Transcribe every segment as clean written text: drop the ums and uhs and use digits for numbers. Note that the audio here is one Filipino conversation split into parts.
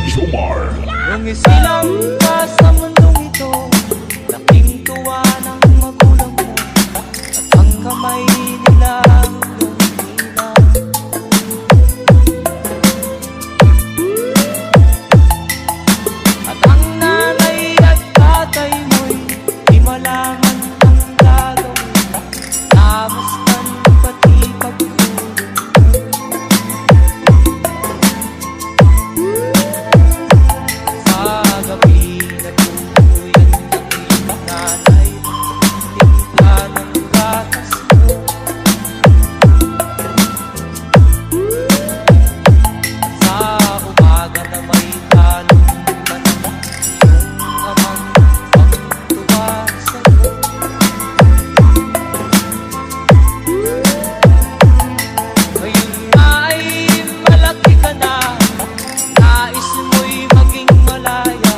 Jomar. Nung isilang ka sa mundong ito, laking tuwa ng magulang mo, at ang kamay nila lumina. At ang nanay at tatay mo'y di malaman ang gagawin, namastan pati pagtulong. Sa gabi nagtuluyan ng iyong nanay, timpla ng gatas mo. Sa umaga na may halong manok, iyong amang pagtuwa sa'yo. Ngayon nga ay malaki ka na, nais mo'y maging malaya,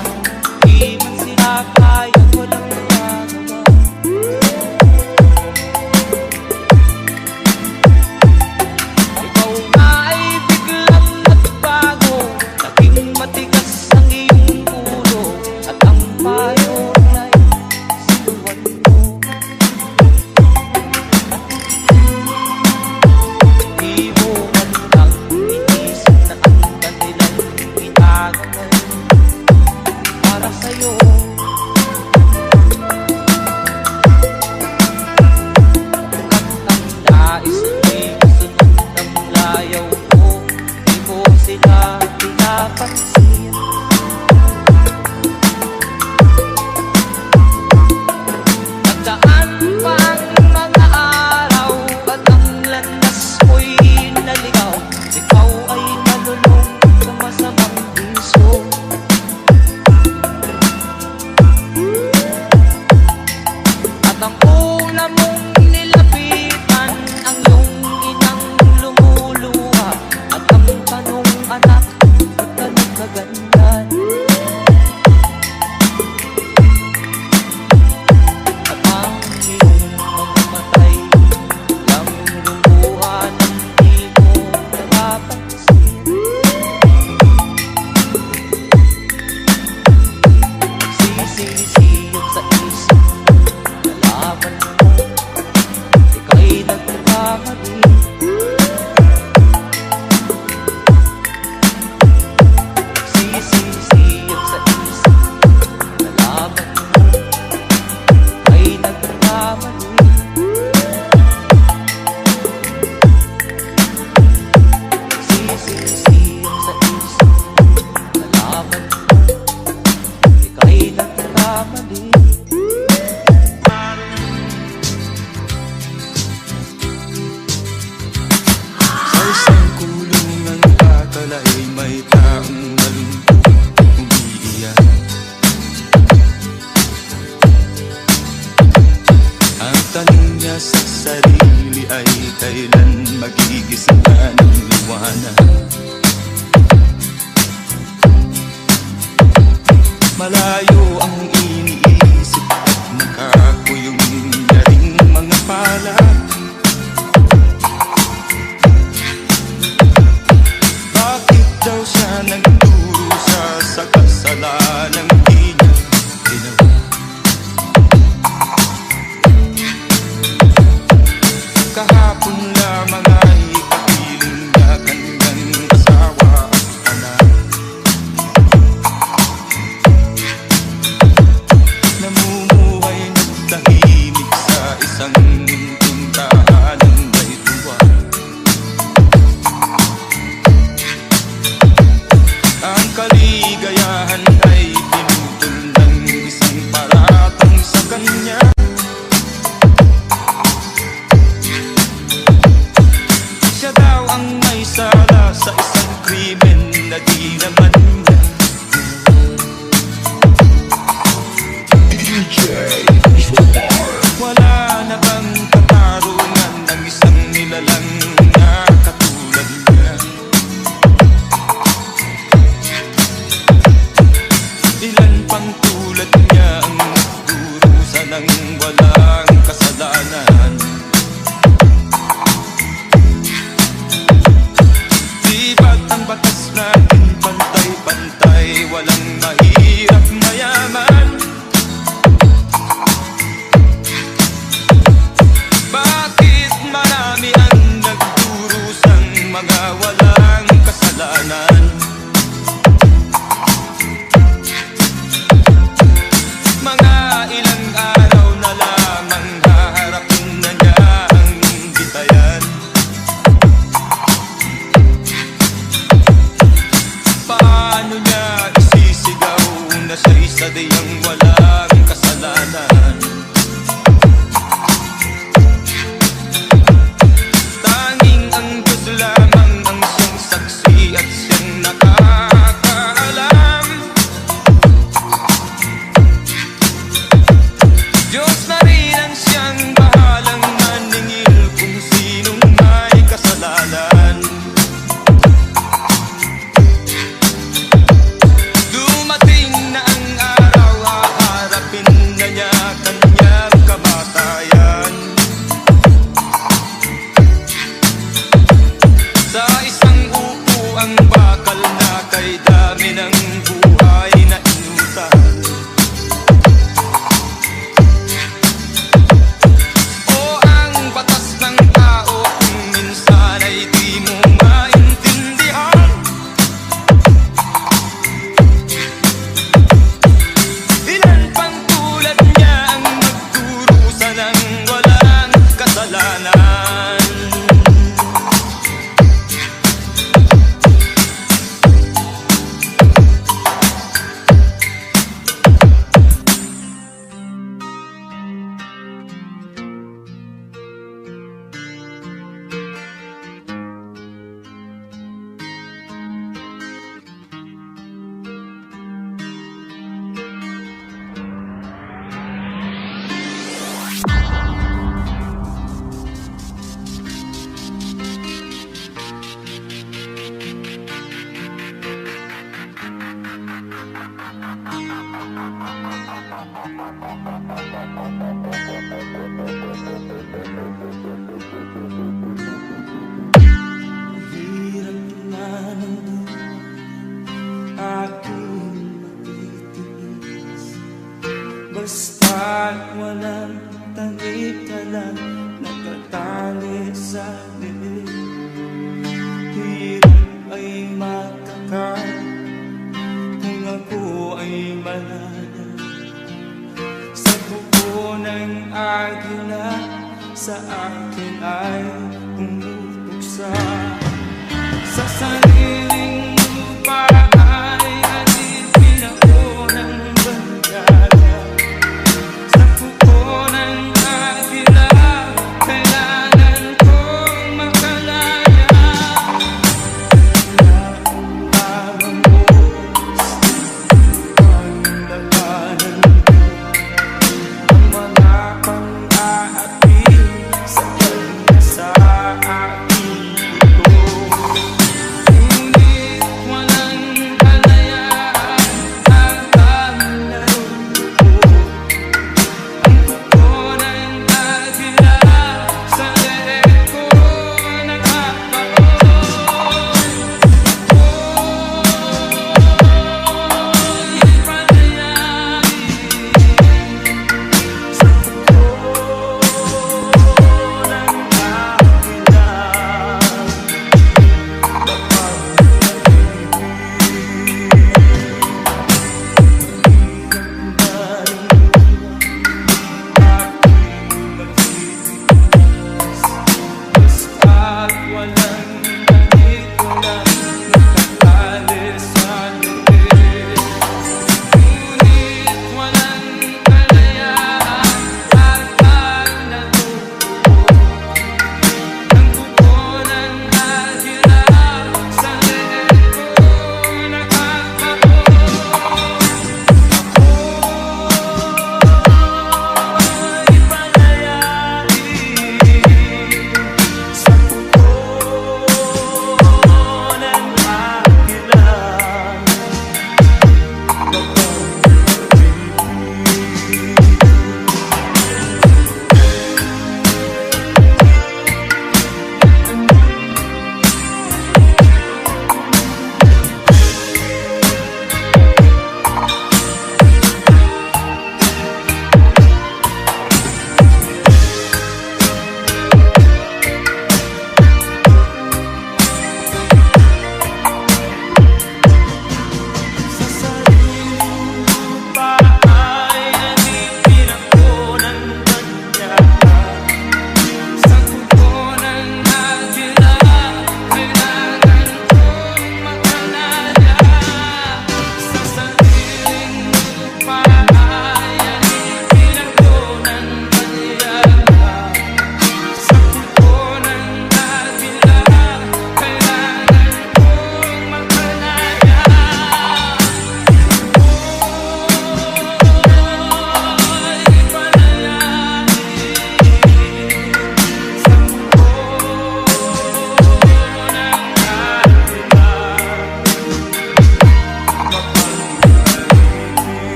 di man sila kaya, walang magagawa. Ikaw nga ay biglang nagbago, naging matigas ang iyong ulo, at ang payo ay sinuwan mo. Di mo man lang inisip na ang kanilang ginagawa para sa'yo. At ang nais mo'y sunod ng layaw mo, di mo sila pinapansin. Nagdaan pa ang mga araw, at ang landas mo'y naligaw. Ikaw ay nalulong sa masamang bisyo. At ang una mong nilapitan, ang iyong inang lumuluha, at ang tanong, anak, ba't ka nagkaganyan? At ang iyong mga matay lang lumuha nang di mo napapansin. Nagsisisiyag sa isip, nalaman mo, ika'y nagkamali. Nagsisisiyag sa isip, nalaman mo, ika'y nagkamali. Nagsisisiyag sa isip, nalaman mo, ika'y nagkamali. Sa isang kulungan kakalay, may taong malungkot umiiyak. Ang tanong niya sa sarili ay kailan magigising ka ng liwanag. Malayo ang iniisip at nakakuyong niya ring mga palad. Bakit daw siya nagdurusa sa kasalanang di niya ginawa? Kahapon lamang ay kapiling niya kanyang asawa at anak. Namumuhay ng tahimik sa isang munting tahanan may tuwa. Ang kaligayahan ay pinutol ng isang paratang sa kanya. Siya daw ang may sala sa isang krimen na di naman niya. DJ Jomar. Wala na bang katarungan ng isang nilalang na katulad niya? Ilan pang tulad niya ang nagdurusa ng walang kasalanan? Di ba't ang batas natin pantay-pantay? walang kasalanan. Tanging ang Diyos lamang ang siyang saksi at siyang nakakaalam. Diyos na rin ang siyang bahalang maningil kung sinong may kasalanan. Dumating na ang araw, haharapin na niya kanyang kamatayan. Sa isang upo ang bakal na kay dami ng buhay na inutan. O ang batas ng tao kung minsan ay di mo maintindihan. Ilan pang tulad niya ang magdurusa ng walang kasalanan. Hirap na ng aking matitiis, basta't walang tanik ka lang nakatali sa liig. Hirap ay matakan kung ako ay malaya. Sa buko ng agila sa akin ay umubuksa. Sa sariling lupa ay alipin ako ng bandala. Sa buko ng agila kailangan kong makalaya. Nakumarang oras ang labanan ko, ang mga pang-aapi sa kanya sa aking puso.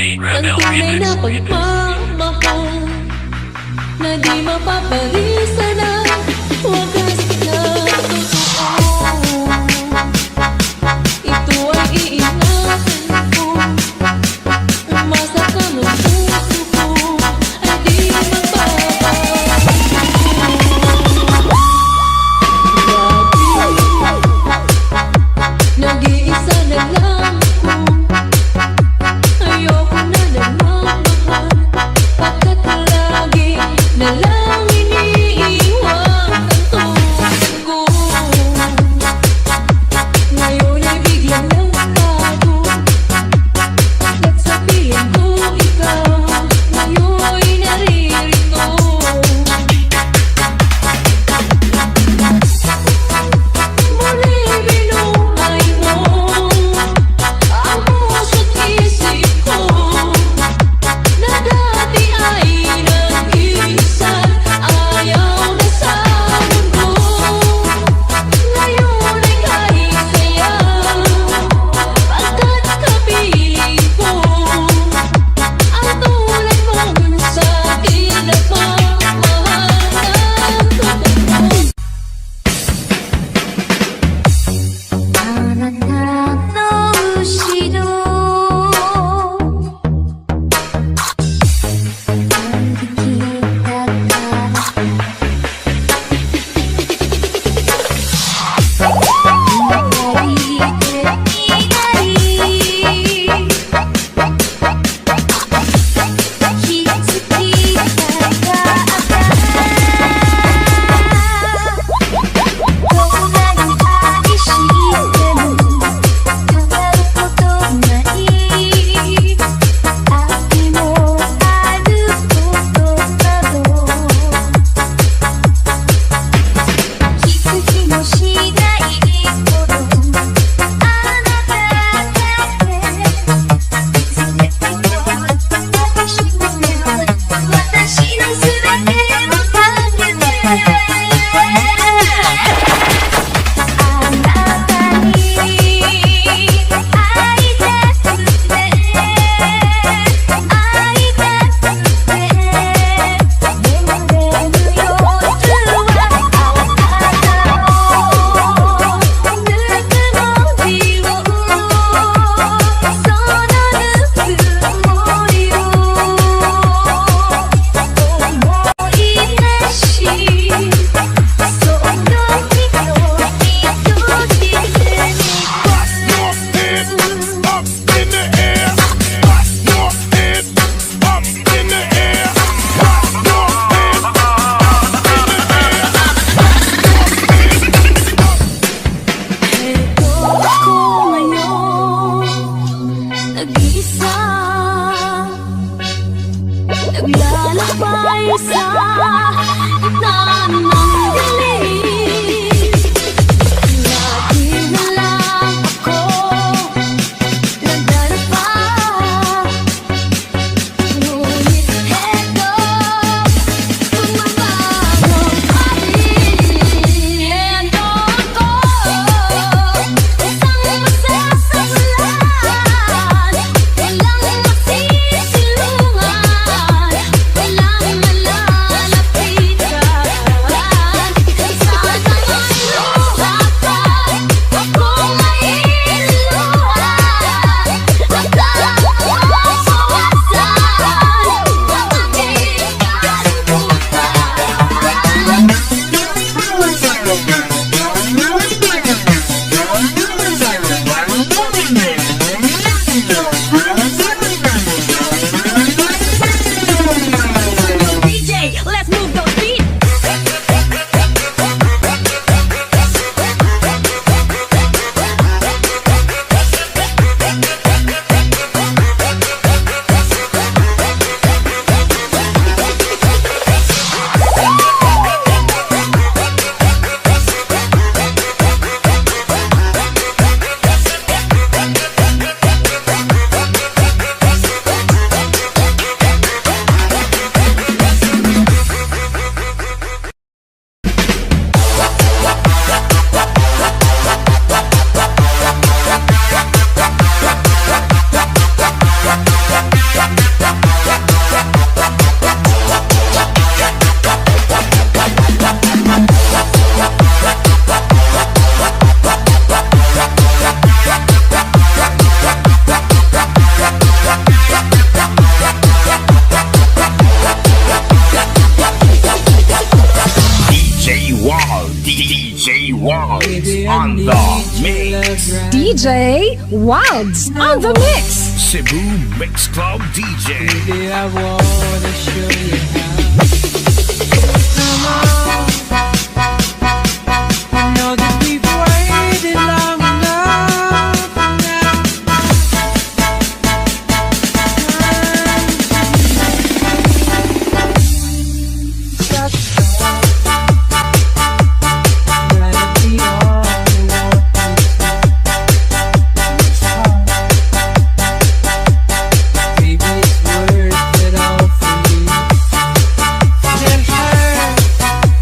Ang tunay na pagmamahal na di mapapalisan ng wagas na totoo. Ito ay iingatan ko. Umasa ka ng puso ko ay di magbabago. Nag-iisa na lang ko. Ayoko na namamahal, pagkat lagi na lang iniiwan ang tulad ko. Ngayon ay biglang nagbago, at sa piling ko ikaw ngayon naririto. Muli binuhay mo ang puso't isip ko, na dati ay nag-iisa, ayaw na sa mundo. Ngayon ay kahit saya, pagkat kapiling ko ang tulad mong sa'kin nagmamahal ng totoo. あなたの後ろ歩きだからnag-iisa, naglalakbay sa gitna ng dilim. Lagi na lang ako nagdarapa, ngunit eto bumabago pa rin. Eto ako, isang masasalan, walang masisilungan, walang malalapit DJ Wall, DJ Walls on the mix. DJ Wilds on the mix. Cebu Mix Club DJ. Baby, I wanna show you how. I know that we've waited long enough now. Stop. Gotta be all you want me to. Baby, it's worth it all for you. It hurts.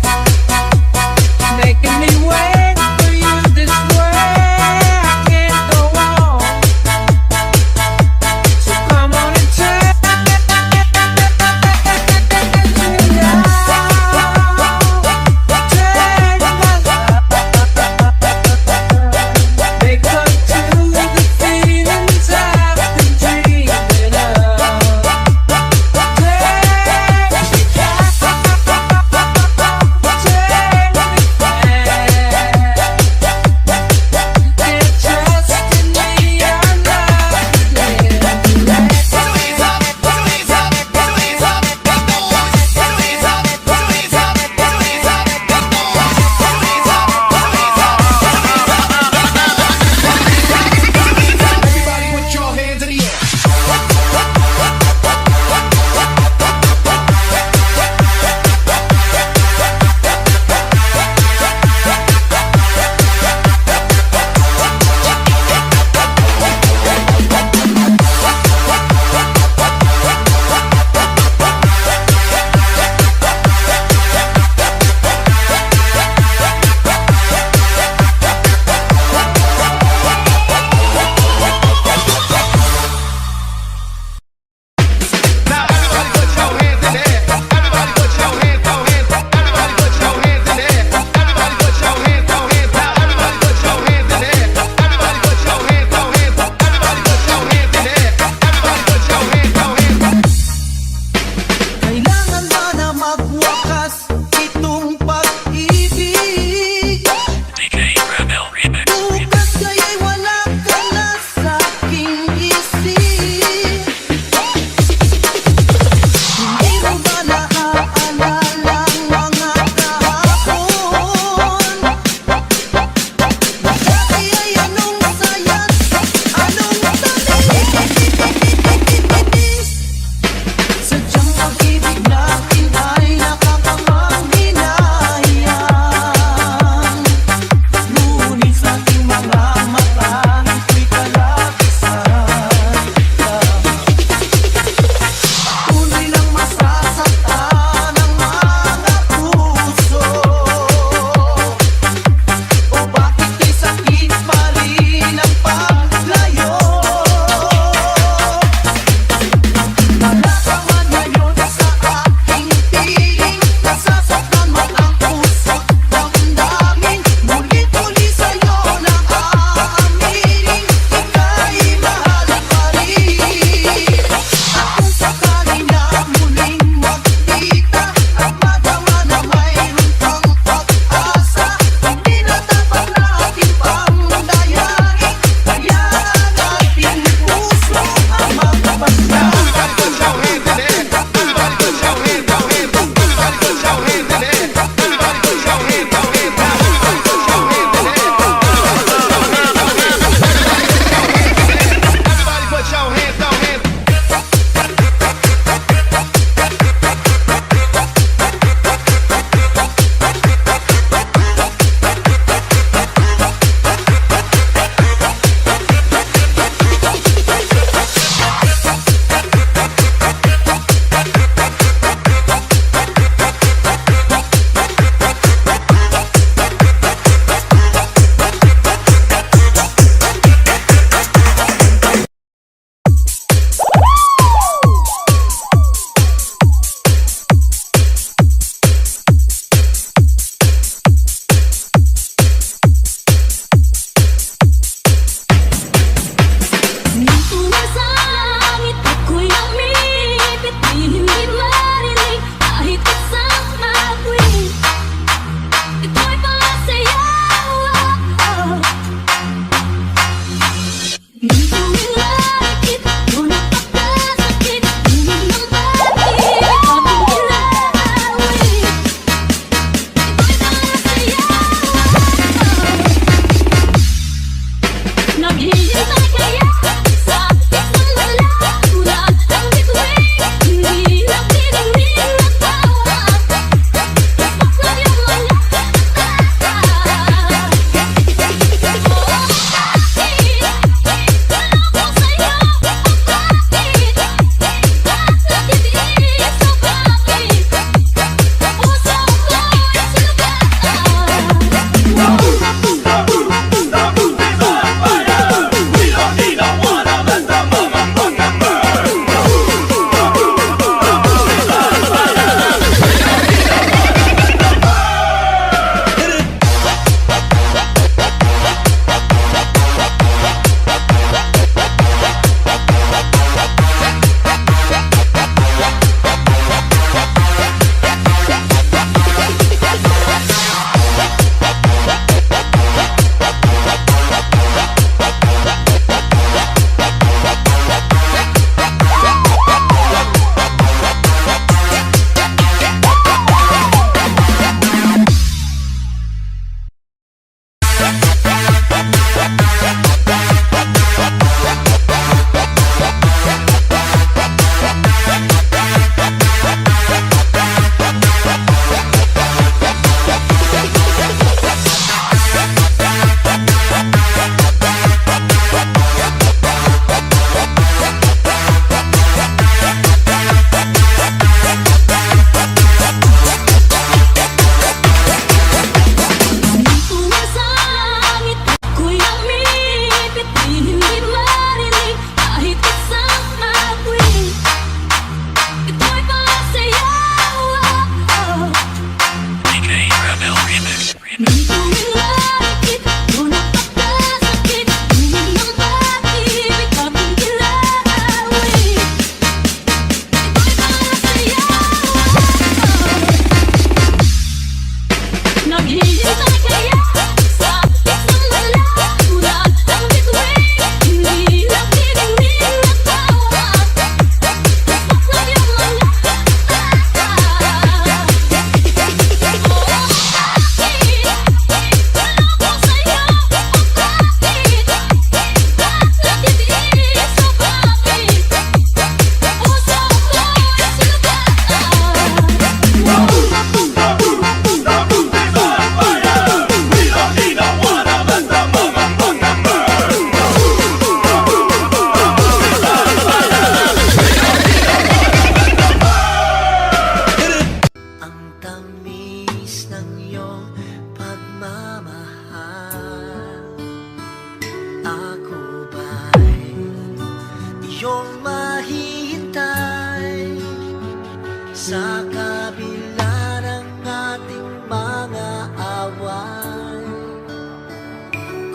Sa kabila ng ating mga away,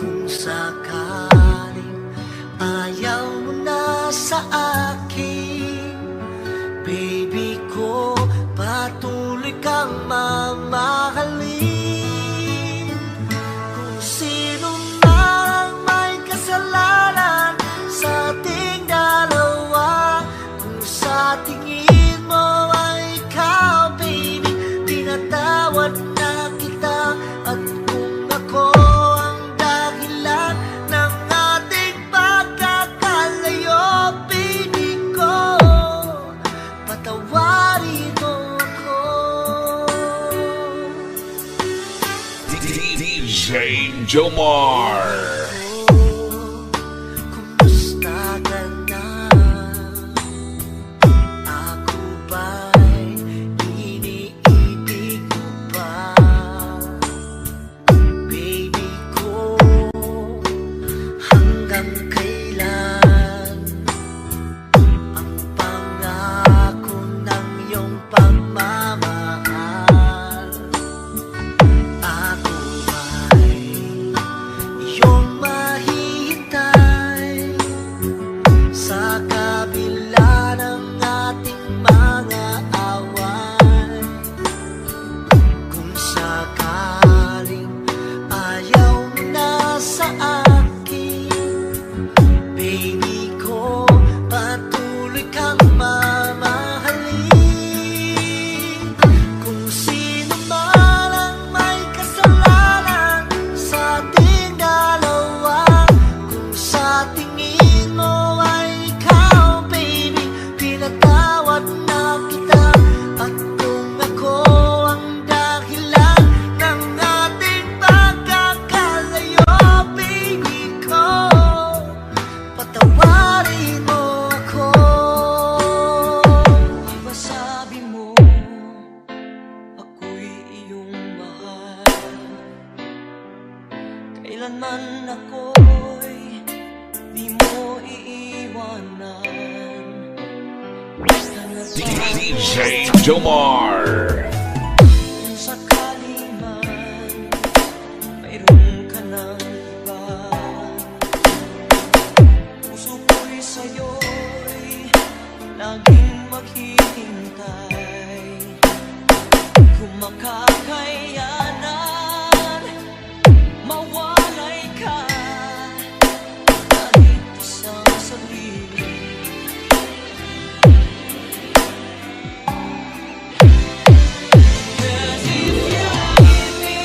kung sakaling ayaw mo na sa akin, baby ko, patuloy kang mamahalin. Kung sino man may kasalanan sa ating dalawa, kung sa tingin mo ay ikaw, baby, pinatawad na kita. At kung ako ang dahilan ng ating pagkakalayo, baby ko, patawarin mo ako. DJ Jomar. Kumusta ka na? Ako ba'y iniibig mo ba? Baby ko, hanggang kailan ang pangako ng iyong pagmamahal? Ako ba'y iyong mahihintay sa kabila ng ating mga away? Kung sakaling ayaw mo na sa akin, baby ko, patuloy kang mamahalin. Kung sino man ang may kasalanan sa ating dalawa, kung sa tingin mo ay ikaw, baby, pinatawad na kita. At kung ako ang dahilan ng ating pagkakalayo, baby ko, patawarin mo ako. Diba sabi mo, ako'y iyong mahal? Kailanman ako'y di mo iiwanan. Basta na DJ Jomar. kung sakali man mayroon ka ng iba, puso ko'y sa'yo'y laging maghihintay. Kung makakayanan, mawalay ka kahit isang saglit. Cause if you leave me,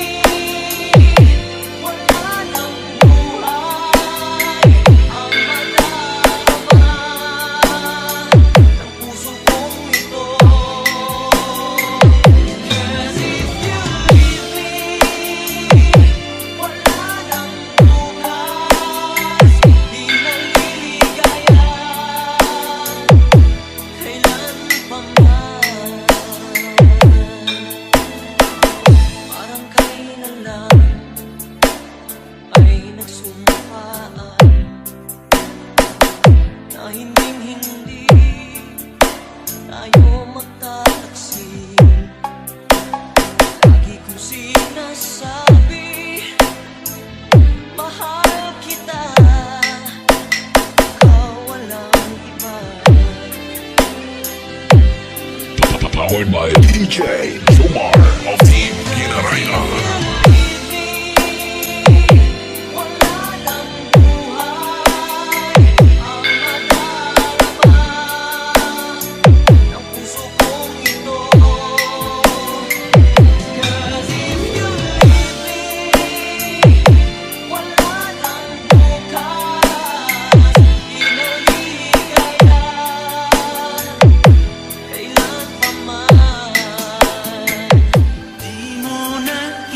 wala nang buhay ang madarama ng puso kong ito. Cause if you leave me, wala nang bukas, di naliligayan kailan pa man. Parang kailan lang ay nagsumpaan na hinding-hindi tayo magtataksin. Lagi kong sinasabi, mahal kita, ikaw walang iba. Powered by DJ Jomar of Team Ginaraya. Wala nang buhay ang madarama ng puso kong ito. Cause if you leave me, wala nang bukas, di naliligayan kailan pa man. Di mo na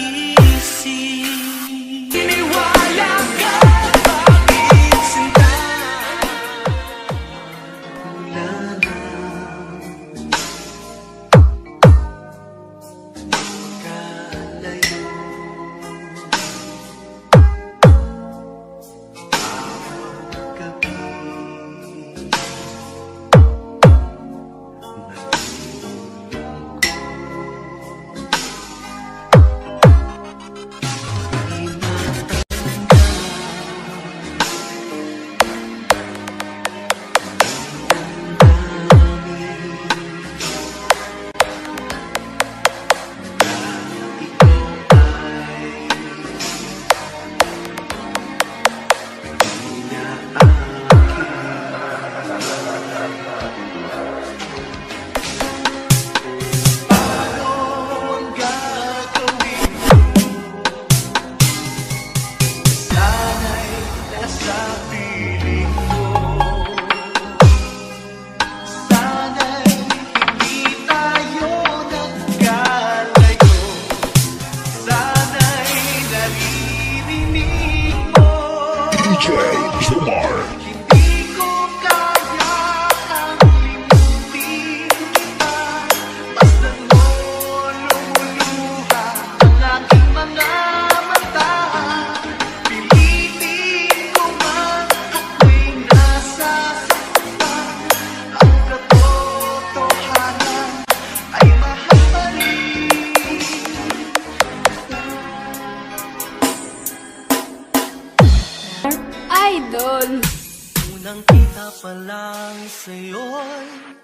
sa'yo'y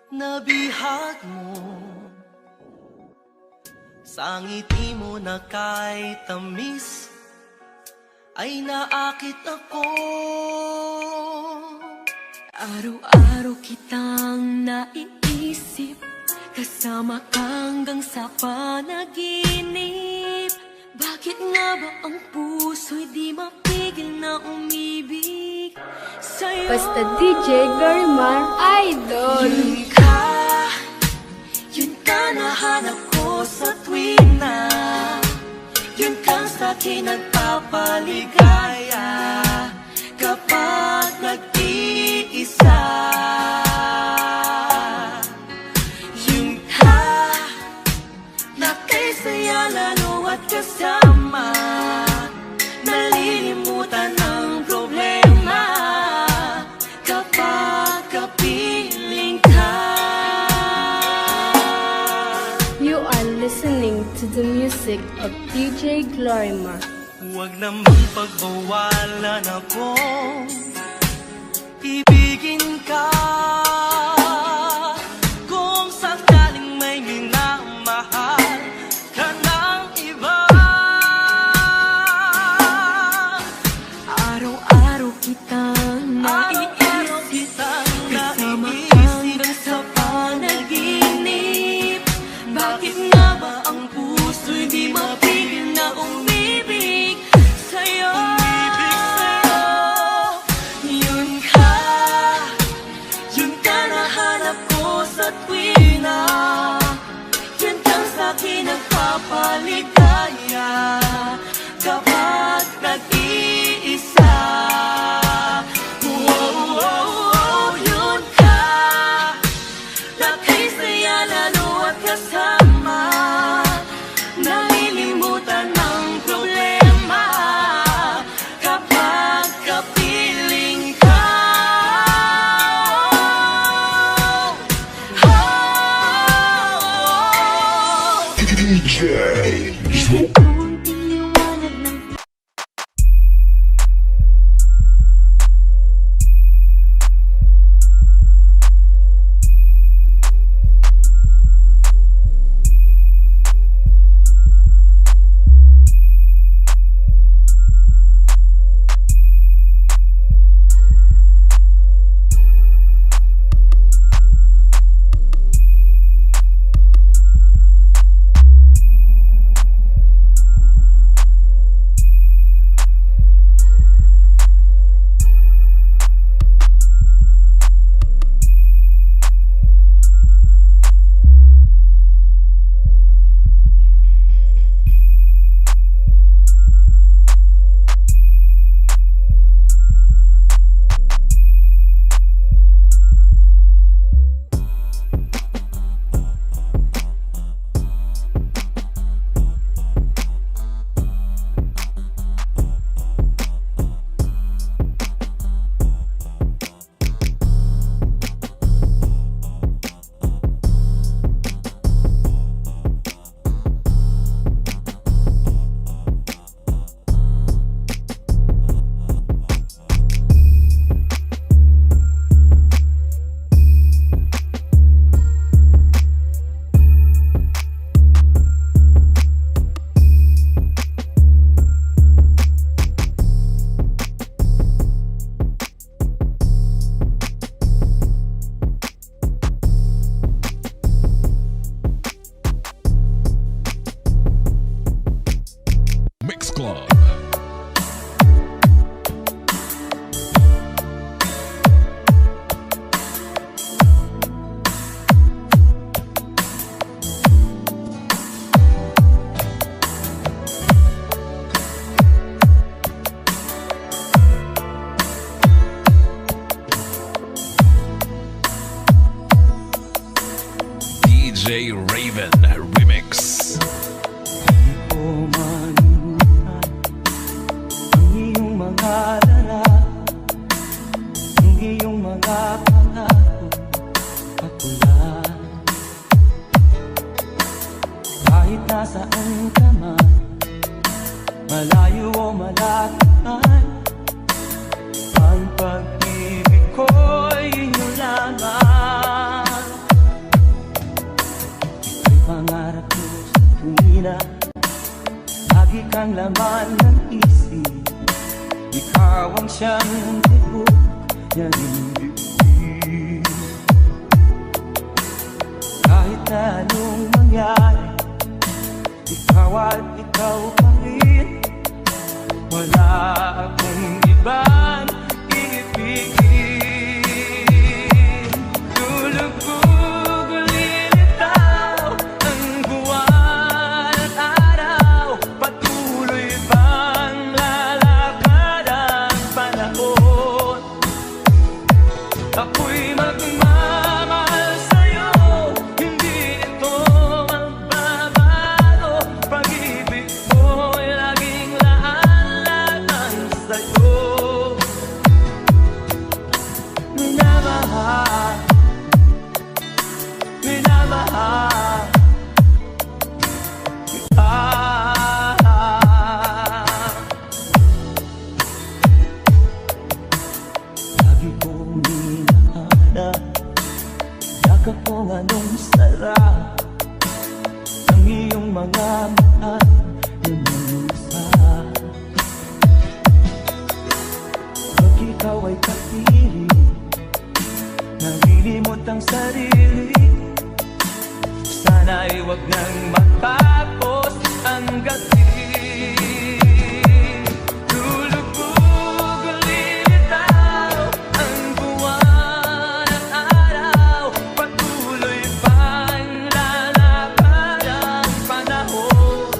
nabihag mo. Sa ngiti mo na kahit tamis ay naakit ako. Araw-araw kitang naiisip, kasama hanggang sa panaginip. Bakit nga ba ang puso'y di mapigil na umibig sa'yo? Basta DJ Glorimar Idol. Yun ka nahanap ko sa tuwing na yun kang sa'kin nagpapaligaya kapag nag-iisa. Yun ka na kay saya lalo at kasama, nalilimutan ang problema kapag kapiling ka. You are listening to the music of DJ Glorimar. Huwag namang pagbawalan akong ibigin ka. Kung sakaling may minamahal ka ng iba, Araw-araw kitang naiisip, kasama hanggang sa panaginip. bakit nga ba ang puso'y di mapigil na umibig sa'yo? Yun ka nahanap ko sa tuwing na yun kang sa'kin nagpapaligaya kapag nag-iisa. Yun ka na kay saya lalo at kasama, nalilimutan ang problema kapag kapiling ka. Kunting liwanag ng Mix Club. DJ Raven Remix. Ko manuhan ang iyong mga dala, ang iyong mga pangako patulan. Kahit nasaan ka man, malayo o malapit man, ang pag-ibig ko'y kang laman ng isip. Ikaw ang siyang tibok niya rin bibig. Kahit na anong mangyari, ikaw at ikaw pa rin. Wala akong ibang iibigin. Lulubog ulilitaw ang buwan at araw. Patuloy bang lalakad ang panahon? Ako'y magmamahal sa'yo, hindi ito magbabago. Pag-ibig ko'y laging laan-laan sa'yo. Minamahal, minamahal kita. Lagi kong hinahanap, yakap kong anong sarap ang iyong mga mata lumusa. Pag ikaw ay kapili, nalilimot ang sarili. Sana'y wag nang matapos ang gabi. Lulubog ulilitaw ang buwan at araw. Patuloy pang lalakad ang panahon.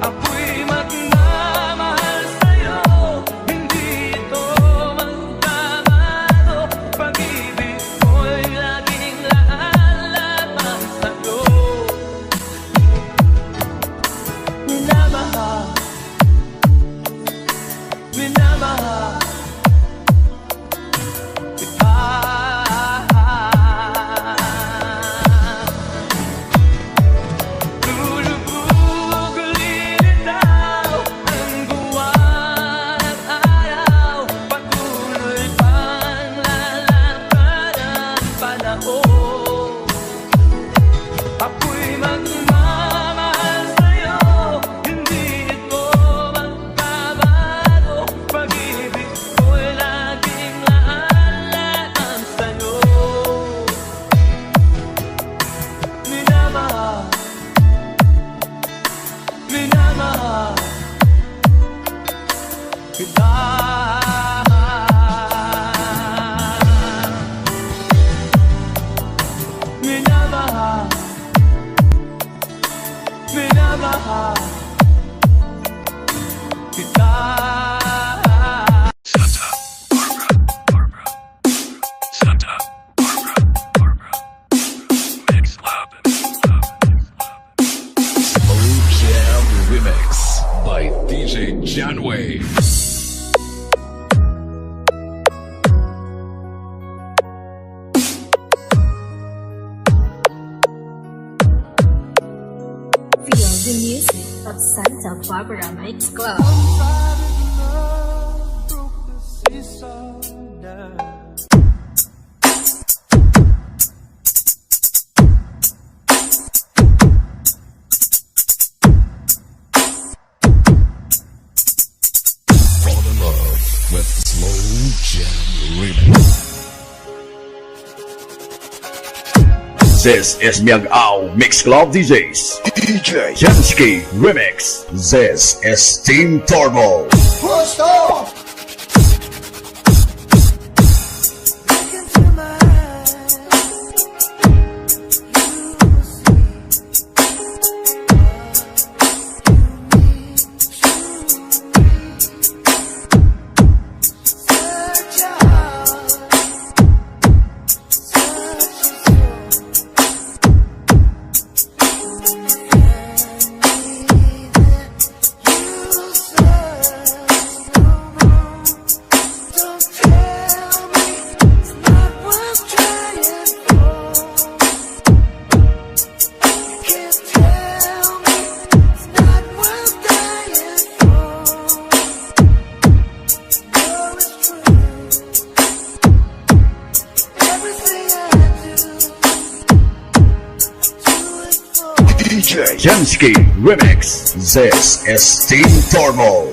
Ako'y magmamahal sa'yo, hindi ito magbabago. Pag-ibig ko'y laging laan-laan sa'yo. Minamahal, minamahal kita. Lulubog ulilitaw ang buwan at araw. Patuloy pang lalakad ang panahon. Ako'y magmamahal sa'yo, hindi ito magbabago. Pag-ibig ko'y laging laan-laan sa'yo. Minamahal, minamahal kita. Minamahal, minamahal kita. Santa Barbara. Santa Barbara. Mix Lab. Slow Jam Remix by DJ Janway. Feel the music of Santa Barbara Mix Club. Fall in love with Slow Jam Remix. This is Miag-Ao Mix Club DJs. DJ Jansky Remix. This is Team Turbo. DJ Jensky Remix. This is Team Turbo.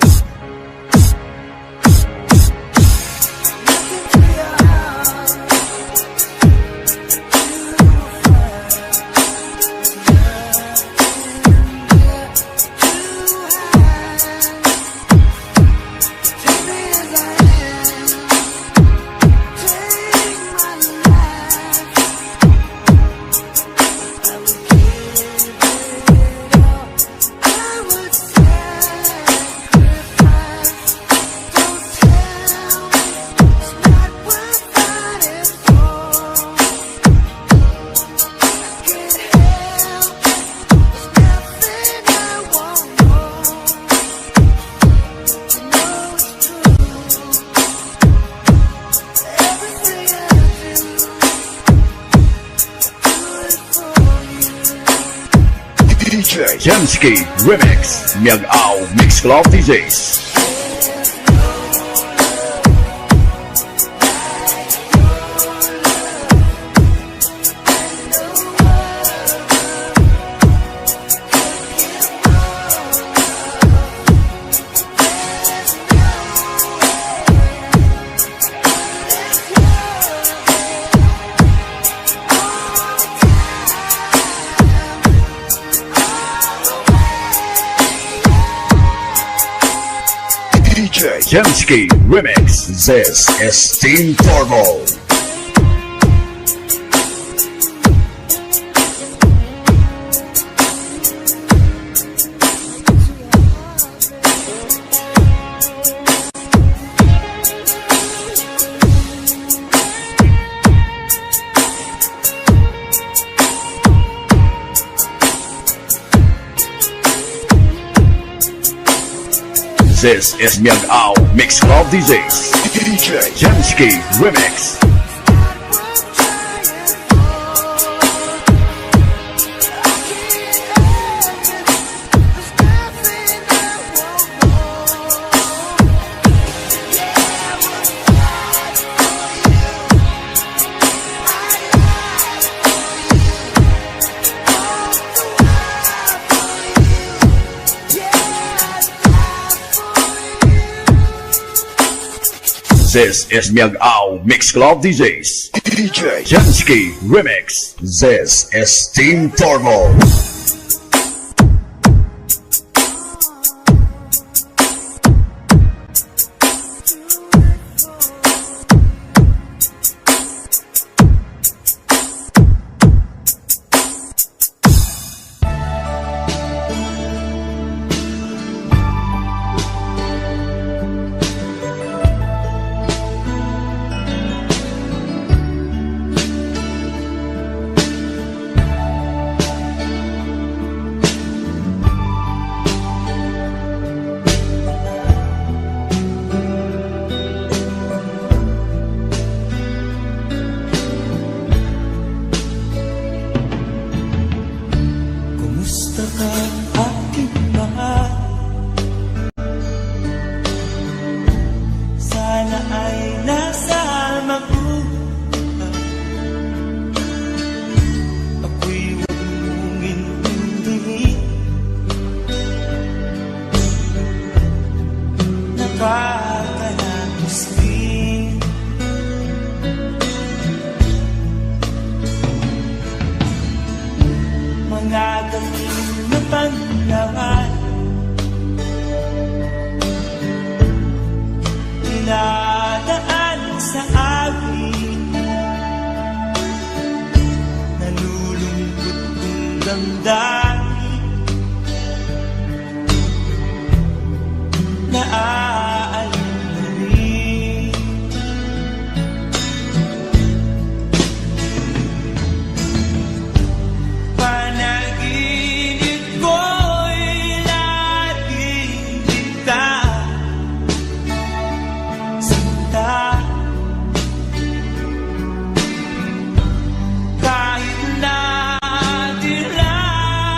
DJ Jensky Remix. Miag-Aw Mix Club DJs. DJ Jensky Remix. This is Team Turbo. This is Miag-Aw Mix Club DJs. DJ Jensky Remix. This is Miag-Aw Mix Club DJs. DJ Jensky Remix. This is Team Turbo. Mga galing na panglawan, dinadaan sa akin, nalulungkot kong damdamin, naaalala na rin. Panaginip ko'y laging kita sinta, kahit na dilaw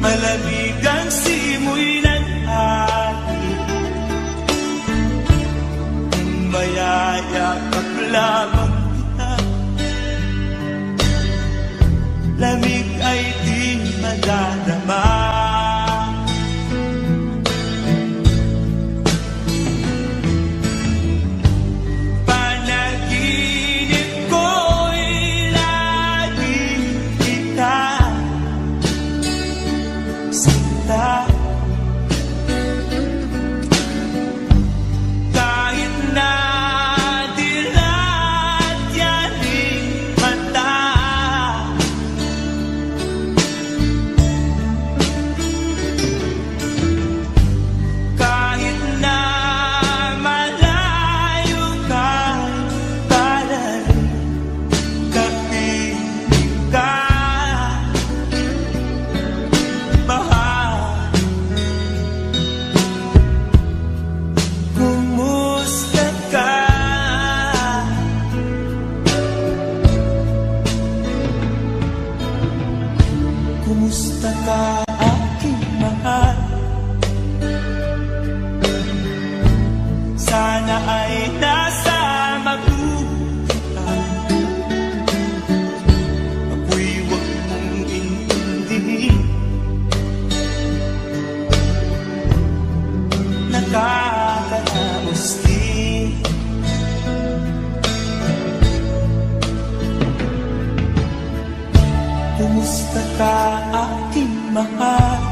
malamig ang simoy ng hangin. Kung mayayakap lamang kita, lamig ay di madarama. Panaginip ko'y lagi kita sinta. Kahit na dilat yaning mata, kahit na malayo ka, parating kapiling ka, mahal. Kumusta ka? Kumusta ka, aking mahal? Sana ay nasa mabuti ka. Ako'y huwag mong intindihin. Nakakaraos din. Kumusta ka, aking mahal?